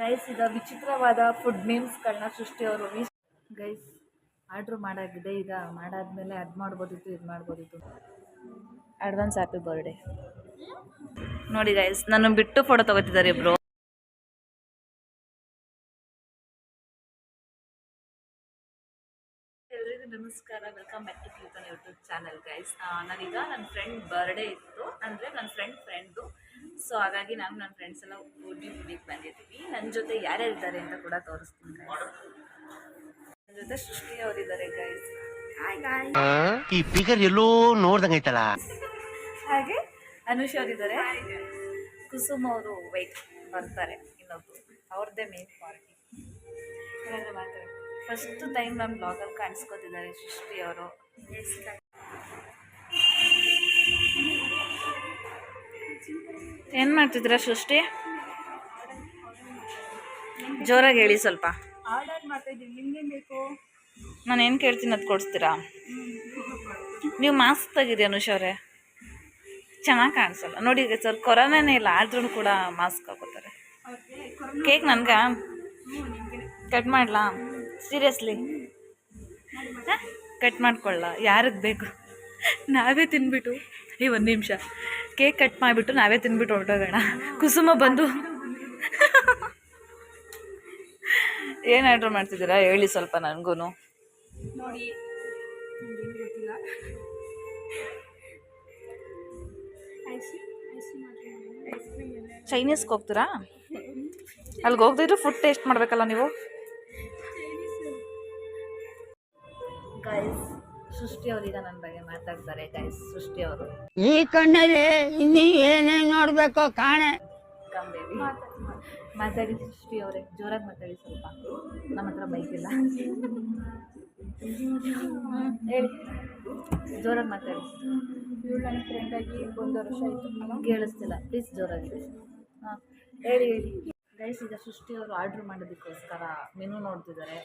Guys ಈಗ ವಿಚಿತ್ರವಾದ food ನೇಮ್ಸ್ಗಳನ್ನ ಸೃಷ್ಟಿಯವರು ಗೈಸ್ ಆರ್ಡ್ರ್ ಮಾಡಾಗಿದೆ. ಈಗ ಮಾಡಾದ್ಮೇಲೆ ಅದು ಮಾಡ್ಬೋದಿತ್ತು ಇದು ಮಾಡ್ಬೋದಿತ್ತು. Advance happy birthday. ನೋಡಿ ಗೈಸ್ ನನ್ನ ಬಿಟ್ಟು ಫೋಟೋ ತಗೋತಿದ್ದಾರೆ ಇಬ್ರು. ಎಲ್ರಿಗೂ ನಮಸ್ಕಾರ, welcome back to Keerthana YouTube channel guys. ನಾನೀಗ ನನ್ನ ಫ್ರೆಂಡ್ ಬರ್ಡೇ ಇತ್ತು, ಅಂದರೆ ನನ್ನ ಫ್ರೆಂಡ್ದು. ಸೊ ಹಾಗಾಗಿ ನಾನು ನನ್ನ ಫ್ರೆಂಡ್ಸ್ ಎಲ್ಲ ಹುಡುಗಿಗೆ ಬಂದಿದ್ದೀವಿ. ನನ್ನ ಜೊತೆ ಯಾರ್ಯಾರಿದ್ದಾರೆ ಅಂತ ಕೂಡ ತೋರಿಸ್ತೀನಿ ಗೈಸ್. ನನ್ನ ಜೊತೆ ಸೃಷ್ಟಿ ಅವರಿದ್ದಾರೆ ಗೈಸ್. Hi guys. ಈ ಫಿಗರ್ ಎಲ್ಲೋ ನೋಡ್ದಂಗೈತಲ್ಲ. ಹಾಗೆ ಅನುಷ್ ಅವರಿದ್ದಾರೆ. ಕುಸುಮ್ ಅವರು ವೈಟ್ ಬರ್ತಾರೆ, ಇನ್ನೊಬ್ರು ಅವ್ರದ್ದೇ ಮೇನ್ ಪಾರ್ಟಿ. ಏನಾದರೂ ಮಾತಾಡಿ. ಫಸ್ಟ್ ಟೈಮ್ ನಮ್ಮ ಬ್ಲಾಗಲ್ಲಿ ಕಾಣಿಸ್ಕೊತಿದ್ದಾರೆ ಸೃಷ್ಟಿ ಅವರು. ಏನು ಮಾಡ್ತಿದ್ದೀರಾ ಸೃಷ್ಟಿ? ಜೋರಾಗಿ ಹೇಳಿ ಸ್ವಲ್ಪ. ಆರ್ಡರ್ ಮಾಡ್ತಾಯಿದ್ದೀನಿ, ನಿಮ್ಗೇನು ಬೇಕು? ನಾನು ಏನು ಕೇಳ್ತೀನಿ ಅದು ಕೊಡಿಸ್ತೀರಾ? ನೀವು ಮಾಸ್ಕ್ ತೆಗೀರಿ ಅನುಷ್ ಅವರೇ, ಚೆನ್ನಾಗಿ ಕಾಣಿಸಲ್ಲ ನೋಡಿ ಸರ್. ಕೊರೋನಾನೇ ಇಲ್ಲ ಆದ್ರೂ ಕೂಡ ಮಾಸ್ಕ್ ಹಾಕೋತಾರೆ. ಕೇಕ್ ನನಗೆ ಕಟ್ ಮಾಡಲಾ? ಸೀರಿಯಸ್ಲಿ ಕಟ್ ಮಾಡ್ಕೊಳ್ಳ? ಯಾರಿಗೆ ಬೇಕು? ನಾವೇ ತಿನ್ಬಿಟ್ಟು ಒಂದು ನಿಮಿಷ ಕೇಕ್ ಕಟ್ ಮಾಡಿಬಿಟ್ಟು ನಾವೇ ತಿನ್ಬಿಟ್ಟು ಹೊರಟೋಗೋಣ. ಕುಸುಮ ಬಂದು ಏನು ಆರ್ಡ್ರ್ ಮಾಡ್ತಿದ್ದೀರಾ ಹೇಳಿ ಸ್ವಲ್ಪ ನನಗೂ. ನೋಡಿ ಗೊತ್ತಿಲ್ಲ. ಚೈನೀಸ್ಗೆ ಹೋಗ್ತೀರಾ? ಅಲ್ಲಿಗೆ ಹೋಗ್ದಿದ್ರು ಫುಡ್ ಟೇಸ್ಟ್ ಮಾಡಬೇಕಲ್ಲ ನೀವು. ಗೈಸ್ ಸೃಷ್ಟಿ ಅವರೀಗ ನನ್ನ ಬಗ್ಗೆ ಮಾತಾಡ್ತಾರೆ. ಗೈಸ್ ಸೃಷ್ಟಿ ಅವರು ಈ ಕಣ್ಣಲ್ಲಿ ಇನ್ನೀ ಏನೇನು ನೋಡ್ಬೇಕೋ ಕಾಣೆ. ಬೇಬಿ ಮಾತಾಡಿ ಸೃಷ್ಟಿ ಅವರೇ, ಜೋರಾಗಿ ಮಾತಾಡಿ ಸ್ವಲ್ಪ. ನಮ್ಮ ಹತ್ರ ಬೈಕ್ ಇಲ್ಲ. ಹೇಳಿ ಜೋರಾಗಿ ಮಾತಾಡಿ. ಇವಳು ನನ್ನ ಫ್ರೆಂಡಾಗಿ 1 ವರ್ಷ ಆಯಿತು. ಕೇಳಿಸ್ತಿಲ್ಲ, ಪ್ಲೀಸ್ ಜೋರಾಗಿ. ಹಾಂ ಹೇಳಿ. ಗೈಸ್ ಈಗ ಸೃಷ್ಟಿ ಅವರು ಆರ್ಡ್ರ್ ಮಾಡೋದಕ್ಕೋಸ್ಕರ ಮೆನು ನೋಡ್ತಿದ್ದಾರೆ.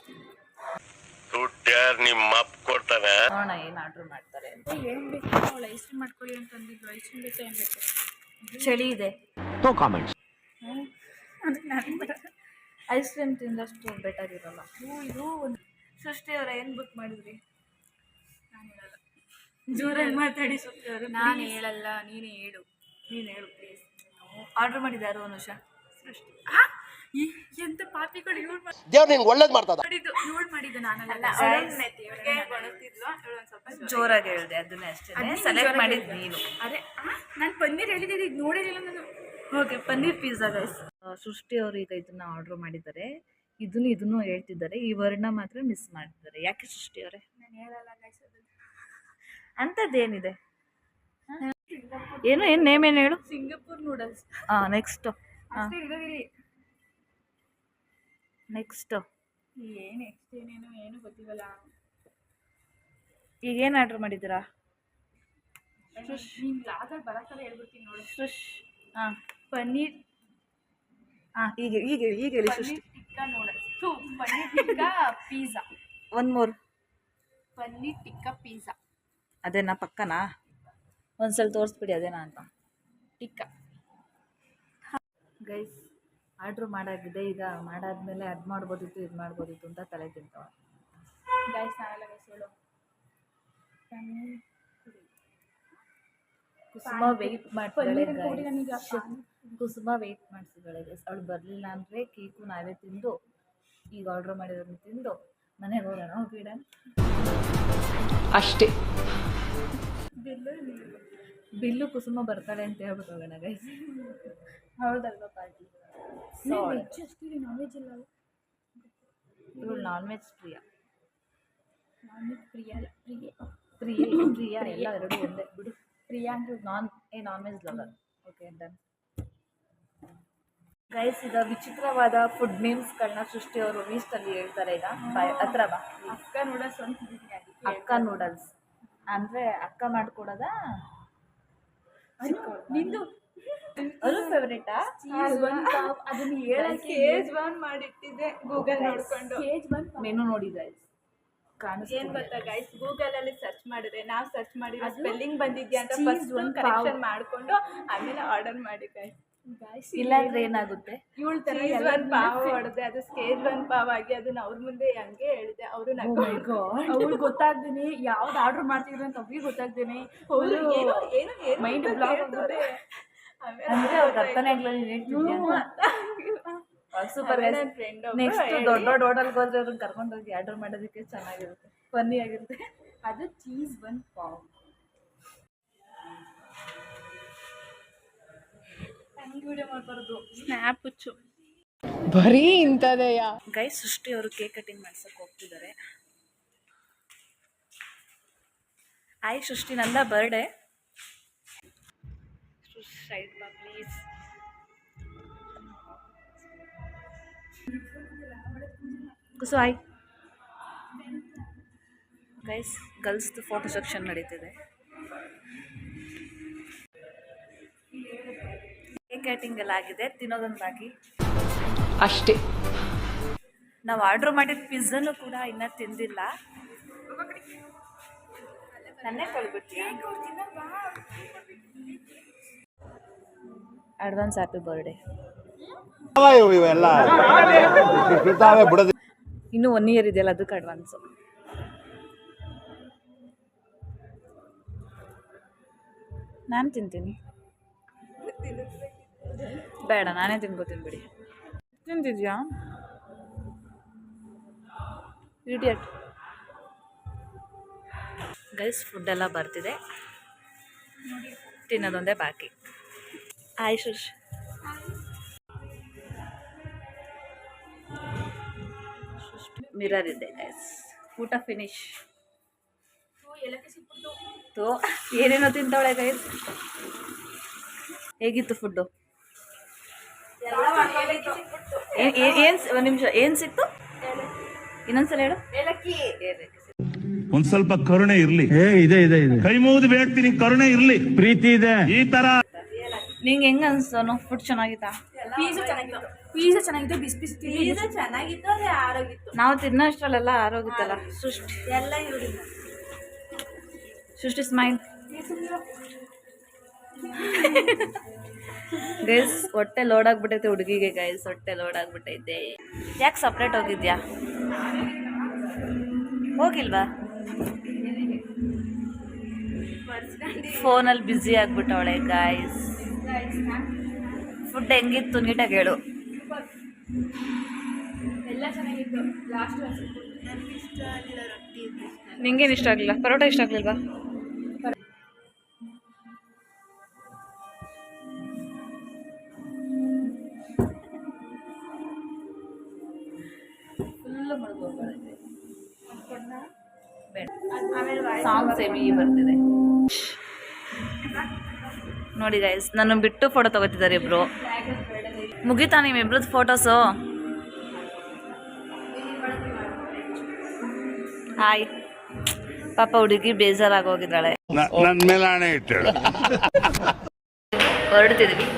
ನಿಮ್ಮ ಅಪ್ಪ ಕೊಡ್ತಾನೆ, ನೋಡೋಣ ಏನು ಆರ್ಡ್ರ್ ಮಾಡ್ತಾರೆ ಅಂತ. ಏನು ಬೇಕು? ಅವಳು ಐಸ್ ಕ್ರೀಮ್ ಮಾಡ್ಕೊಳ್ಳಿ ಅಂತಂದಿದ್ದು. ಐಸ್ ಕ್ರೀಮ್ ಬೇಕು, ಏನು ಬೇಕು? ಚಳಿ ಇದೆ. ಅದಕ್ಕೆ ನಾನು ಐಸ್ ಕ್ರೀಮ್ ತಿಂದಷ್ಟು ಬೆಟರ್ ಇರೋಲ್ಲ. ಇದು ಸೃಷ್ಟಿ ಅವರ ಏನು ಬುಕ್ ಮಾಡಿದ್ರಿ? ನಾನು ಹೇಳಲ್ಲ. ಜೋರಾಗಿ ಮಾತಾಡಿ ಸೃಷ್ಟಿ ಅವರು. ನಾನು ಹೇಳಲ್ಲ, ನೀನೇ ಹೇಳು. ನೀನು ಹೇಳು ಪ್ಲೀಸ್. ಆರ್ಡ್ರ್ ಮಾಡಿದ್ದಾರು ಅನುಷ? ಸೃಷ್ಟಿ ಎಂತ ಪಾಪಿಗಳು ಇವಳು ದೇವ್ರು ನಿನ್ಗೆ ಒಳ್ಳೇದು ಮಾಡ್ತದ. ಇವಳು ಮಾಡಿದ್ದು ನಾನಲ್ಲ. ಜೋರಾಗಿ ಹೇಳಿದೆ, ಅದನ್ನೇ ಅಷ್ಟೇ ಸೆಲೆಕ್ಟ್ ಮಾಡಿದ್ದು ನೀನು. ಅದೇ ನಾನು ಪನ್ನೀರ್ ಹೇಳಿದ್ದೆ, ಇದು ನೋಡಿರಲಿಲ್ಲ ನಾನು. Okay, paneer pizza guys. ಸೃಷ್ಟಿ ಅವರು ಈಗ ಇದನ್ನ ಆರ್ಡ್ರ್ ಮಾಡಿದ್ದಾರೆ. ಇದನ್ನು ಹೇಳ್ತಿದ್ದಾರೆ, ಈ ವರ್ಣ ಮಾತ್ರ ಮಿಸ್ ಮಾಡ್ತಿದ್ದಾರೆ. ಯಾಕೆ ಸೃಷ್ಟಿ ಅವರೇ? ನಾನು ಹೇಳಲ್ಲ ಗೈಸ್. ಅಂಥದ್ದೇನಿದೆ? ಏನು ನೇಮ್ ಏನು ಹೇಳು? Singapore noodles. ನೆಕ್ಸ್ಟು ಅಷ್ಟೇ ಇರೋದಿಲ್ಲ. ನೆಕ್ಸ್ಟು ಏನು ನೆಕ್ಸ್ಟ್ ಏನೇನು ಏನು ಗೊತ್ತಿಲ್ಲ. ಈಗೇನು ಆರ್ಡ್ರ್ ಮಾಡಿದ್ದೀರಾ? ನೀನು ಲಾಗಲ್ಲಿ ಬರೋಕ್ಕಲ್ಲ ಹೇಳ್ಬಿಡ್ತೀನಿ ನೋಡು. ಪನ್ನೀರ್. ಈಗ ಹೇಳಿ Srishti. Paneer tikka noodles. Paneer tikka pizza. One more. Paneer tikka pizza. ಅದೇನಾ ಪಕ್ಕನಾ? ಒಂದ್ಸಲ ತೋರಿಸ್ಬಿಡಿ ಅದೇನಾ ಅಂತ. ಟಿಕ್ಕಾ ಗೈಸ್ ಆರ್ಡ್ರ್ ಮಾಡಾಗಿದೆ. ಈಗ ಮಾಡಾದ್ಮೇಲೆ ಅದು ಮಾಡ್ಬೋದಿತ್ತು ಇದು ಮಾಡ್ಬೋದಿತ್ತು ಅಂತ ತಲೆ ತಿಂತಾವ. ಗೈಸ್ ನಾನೆಲ್ಲ ಗೈಸ್ ಹೇಳು. ಕುಸುಮ ವೆಯ್ಟ್ ಮಾಡ್ತಿದ್ದಾಳೆ ಗೈಸ್. ಕುಸುಮ ವೆಯ್ಟ್ ಮಾಡ್ತಿದ್ದಾಳೆ ಗೈಸ್. ಅವಳು ಬರಲಿಲ್ಲ ಅಂದರೆ ಕೇಕು ನಾವೇ ತಿಂದು, ಈಗ ಆರ್ಡ್ರ್ ಮಾಡಿರೋದನ್ನ ತಿಂದು ಮನೆಗೆ ಹೋಗೋಣ. ಹೋಗಿಡ ಅಷ್ಟೇ. ಬಿಲ್ಲು ಕುಸುಮ ಬರ್ತಾಳೆ ಅಂತ ಹೇಳ್ಬಿಟ್ಟು ಹೋಗೋಣ ಗೈಸ್. ಹೌದಲ್ವಾ ಪಾರ್ಟಿ? ವೆಜ್ ಅಷ್ಟಿದೆ, ನಾನ್ ವೆಜ್ ಇಲ್ಲ. ಇವಳು ನಾನ್ ವೆಜ್ ಪ್ರಿಯ. ನಾನ್ ವೆಜ್ ಪ್ರಿಯ ಅಲ್ಲ, ಪ್ರಿಯ ಎಲ್ಲ ಎರಡು ಒಂದೇ ಬಿಡು. ಪ್ರಿಯಾ ಅಂದ್ರೆ non veg lover. Okay done guys. ಈಗ ವಿಚಿತ್ರವಾದ ಫುಡ್ ನೇಮ್ಸ್ಗಳನ್ನ ಸೃಷ್ಟಿ ಅವರು ಲೀಸ್ಟಲ್ಲಿ ಹೇಳ್ತಾರೆ. ಈಗ ಹತ್ರ ಬಾ. ಅಕ್ಕ ನೂಡಲ್ಸ್ ಅಂತಿದ್ದೀನಿ. ಅಕ್ಕ ನೂಡಲ್ಸ್ ಅಂದರೆ ಅಕ್ಕ ಮಾಡ್ಕೊಡೋದಾ? ನಿಂದು ಅದು ಫೇವ್ರೇಟಾ? ಅದನ್ನ ಹೇಳಕ್ಕೆ KG1 ಮಾಡಿಟ್ಟಿದ್ದೆ ಗೂಗಲ್ ನೋಡ್ಕೊಂಡು. ಮೆನು ನೋಡಿ ಗೈಸ್. ಏನು ಗೊತ್ತಾ ಗೈಸ್, ಗೂಗಲಲ್ಲಿ ಸರ್ಚ್ ಮಾಡಿದ್ರೆ ನಾವು ಸರ್ಚ್ ಮಾಡಿರೋ ಸ್ಪೆಲ್ಲಿಂಗ್ ಬಂದಿದ್ಯಾ ಅಂತ ಫಸ್ಟ್ ಒಂದು ಕರೆಕ್ಷನ್ ಮಾಡಿಕೊಂಡು ಆಮೇಲೆ ಆರ್ಡರ್ ಮಾಡಿ ಗೈಸ್. ಇಲ್ಲಾಂದ್ರೆ ಏನಾಗುತ್ತೆ? ಇವಳ ತರ ಪಾವ ಹೊಡೆದೆ, ಅದು ಸ್ಟೇಜ್ ಬಂದ್ ಪಾವ ಆಗಿ ಅದನ್ನ ಅವ್ರ ಮುಂದೆ ಹಂಗೆ ಹೇಳಿದೆ. ಅವರು ಅವ್ಳು ಗೊತ್ತಾಗ್ದೇನೆ ಯಾವ್ದು ಆರ್ಡರ್ ಮಾಡ್ತಿದ್ರು ಅಂತ ಅವ್ರಿಗೆ ಗೊತ್ತಾಗ್ದೇನೆ ಮೈಂಡ್ ಬ್ಲಾಕ್ ಆಗ್ಬಿಟ್ಟೆ. ಅಂದ್ರೆ ಅವ್ರ ಅರ್ಥನೇ ಆಗ್ಲಿಲ್ಲ. ಸೂಪರ್. ನೆಕ್ಸ್ಟ್ ದೊಡ್ಡ ಹೋಟೆಲ್ಗೆ ಹೋದ್ರೆ ಅವ್ರನ್ನ ಕರ್ಕೊಂಡೋಗಿ ಆರ್ಡರ್ ಮಾಡೋದಕ್ಕೆ ಚೆನ್ನಾಗಿರುತ್ತೆ, ಫನ್ನಿ ಆಗಿರುತ್ತೆ. ಅದು ಚೀಸ್ ಬಂದ್ ಪಾವ್. ವಿಡಿಯೋ ಮಾಡ್ಬಾರ್ದು. ಸ್ನ್ಯಾಪ್ ಹುಚ್ಚು ಬರೀ ಇಂಥದೆಯ. ಗೈಸ್, ಸೃಷ್ಟಿ ಅವರು ಕೇಕ್ ಕಟಿಂಗ್ ಮಾಡ್ಸಕ್ ಹೋಗ್ತಿದ್ದಾರೆ. ಆಯ್ ಸೃಷ್ಟಿ, ನಂದ ಬರ್ಡೇ. ಸೈಡ್ ಬಾ ಪ್ಲೀಸ್. ಕುಸು ಆಯ್. ಗೈಸ್, ಗರ್ಲ್ಸ್ದು ಫೋಟೋ ಸೆಕ್ಷನ್ ನಡೀತಿದೆ. ಕೇಕ್ ಕಟಿಂಗ್ ಎಲ್ಲ ಆಗಿದೆ, ತಿನ್ನೋದೊಂದು ಬಾಕಿ ಅಷ್ಟೇ. ನಾವು ಆರ್ಡ್ರ್ ಮಾಡಿದ ಪಿಜ್ಜಾನು ಕೂಡ ಇನ್ನೂ ತಿಂದಿಲ್ಲ. ನನ್ನೇ ಕೊಳ್ಬಿಡ್ತೀಯ? Advance happy birthday. ಇನ್ನೂ 1 ಇಯರ್ ಇದೆಯಲ್ಲ, ಅದಕ್ಕೆ ಅಡ್ವಾನ್ಸು. ನಾನು ತಿಂತೀನಿ. ಬೇಡ, ನಾನೇ ತಿನ್ಕೋತೀನಿ ಬಿಡಿ. ತಿಂತಿದ್ಯಾ ಇಡಿಯಟ್? ಗೈಸ್, ಫುಡ್ ಎಲ್ಲ ಬರ್ತಿದೆ, ತಿನ್ನೋದೊಂದೇ ಬಾಕಿ. ಆಯ್ ಶುಶ್. ಮಿರರ್ ಇದೆ ಗೈಸ್. ಊಟ ಫಿನಿಶ್. ಏನೇನೋ ತಿಂತವಳೆ ಗೈಸ್. ಹೇಗಿತ್ತು ಫುಡ್ಡು? ಏನು ಒಂದು ನಿಮಿಷ, ಏನು ಸಿಕ್ತು? ಇನ್ನೊಂದ್ಸಲ ಹೇಳು. ಒಂದ್ ಸ್ವಲ್ಪ ಕರುಣೆ ಇರ್ಲಿ. ಇದೆ ಇದೆ ಇದೆ. ಕೈ ಮುಗಿದು ಬೇಡ್ತೀನಿ, ಕರುಣೆ ಇರ್ಲಿ, ಪ್ರೀತಿ ಇದೆ. ಈ ತರ ನಿಂಗೆ ಹೆಂಗ ಅನ್ಸ್ತಾನು? ಫುಡ್ ಚೆನ್ನಾಗಿತ್ತಾ? ಪೀಝಾ ಚೆನ್ನಾಗಿತ್ತು, ಬಿಸಿ ಬಿಸಿ ಪೀಝಾ ಚೆನ್ನಾಗಿತ್ತು, ಅದೇ ಆರೋಗಿತ್ತು. ನಾವು ತಿನ್ನೋಷ್ಟರಲ್ಲೆಲ್ಲ ಆರೋಗುತ್ತಲ್ಲ. ಸೃಷ್ಟಿ ಎಲ್ಲ ಇವ್ರಿಂದ. ಸೃಷ್ಟಿ ಸ್ಮೈಲ್. ಗೈಸ್, ಹೊಟ್ಟೆ ಲೋಡ್ ಆಗ್ಬಿಟ್ಟೈತೆ ಹುಡುಗಿಗೆ. ಗೈಸ್, ಹೊಟ್ಟೆ ಲೋಡ್ ಆಗ್ಬಿಟ್ಟೈತೆ. ಯಾಕೆ ಸಪ್ರೇಟ್ ಹೋಗಿದ್ಯಾ? ಹೋಗಿಲ್ವಾ? ಫೋನಲ್ಲಿ ಬ್ಯುಸಿ ಆಗ್ಬಿಟ್ಟವಳೆ. ಗೈಸ್, ಫುಡ್ ಹೆಂಗಿತ್ತು ನೀಟಾಗಿ ಹೇಳು. ಎಲ್ಲ ಚೆನ್ನಾಗಿತ್ತು. ಲಾಸ್ಟ್ ನಿಂಗೇನು ಇಷ್ಟ ಆಗಲಿಲ್ಲ? ಪರೋಟ ಇಷ್ಟ ಆಗಲಿಲ್ವಾ? ಸಾಂಗ್ ಸೇಮಿ ಬರ್ತಿದೆ ನೋಡಿ ಗೈಸ್. ನನ್ನ ಬಿಟ್ಟು ಫೋಟೋ ತಗೋತಿದ್ದಾರೆ ಇಬ್ರು. ಮುಗಿತಾ ನಿಮ್ಮಿಬ್ರದ್ದು ಫೋಟೋಸು? ಹಾಯ್. ಪಾಪ ಹುಡುಗಿ ಬೇಜಾರಾಗೋಗಿದ್ದಾಳೆ. ನನ್ ಮೇಲೆ ಹಣೆ ಇಟ್ಟಳು. ಹೊರಡ್ತಿದ್ವಿ.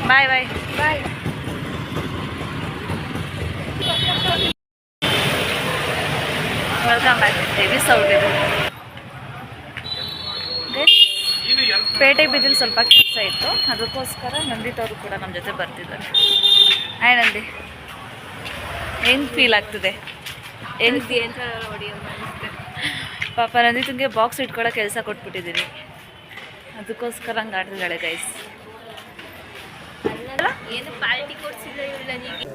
Bye bye bye. Welcome back. Heavy sound ಇದೆ. ಪೇಟೆಗೆ ಬಿದ್ದಿಲ್ಲಿ ಸ್ವಲ್ಪ ಕೆಲಸ ಇತ್ತು, ಅದಕ್ಕೋಸ್ಕರ ನಂದಿತ್ ಅವರು ಕೂಡ ನಮ್ಮ ಜೊತೆ ಬರ್ತಿದ್ದಾರೆ. ಹಾಯ್ ನಂದಿ, ಹೆಂಗೆ ಫೀಲ್ ಆಗ್ತಿದೆ? ಹೆಂಗೆ ಅಂತ ಪಾಪ ನಂದಿತ್ಗೆ ಬಾಕ್ಸ್ ಇಟ್ಕೊಳ್ಳೋ ಕೆಲಸ ಕೊಟ್ಬಿಟ್ಟಿದ್ದೀನಿ, ಅದಕ್ಕೋಸ್ಕರ ಹಂಗೆ ಆಡ್ತಿದ್ದಾಳೆ ಗೈಸ್. ಏನು ಪಾರ್ಟಿ ಕೊಡ್ಸಿಲ್ಲ ಇವಳು ನನಗೆ.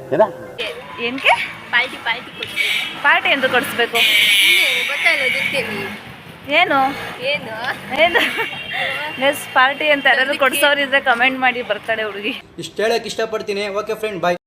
ಏನಕ್ಕೆ ಪಾರ್ಟಿ ಕೊಡ್ಸಿಲ್ಲ. ಪಾರ್ಟಿ ಎಂದು ಕೊಡಿಸ್ಬೇಕು? ಗೊತ್ತಾಯಿಲ್ಲ ಗೊತ್ತೇವಿ. ಏನು ಏನು ಏನು ನೆಕ್ಸ್ಟ್ ಪಾರ್ಟಿ ಅಂತ ಯಾರಾದ್ರು ಕೊಡ್ಸೋರಿದ್ರೆ ಕಮೆಂಟ್ ಮಾಡಿ, ಬರ್ತಾಳೆ ಹುಡುಗಿ. ಇಷ್ಟು ಹೇಳಕ್ಕೆ ಇಷ್ಟಪಡ್ತೀನಿ. ಓಕೆ ಫ್ರೆಂಡ್, ಬಾಯ್.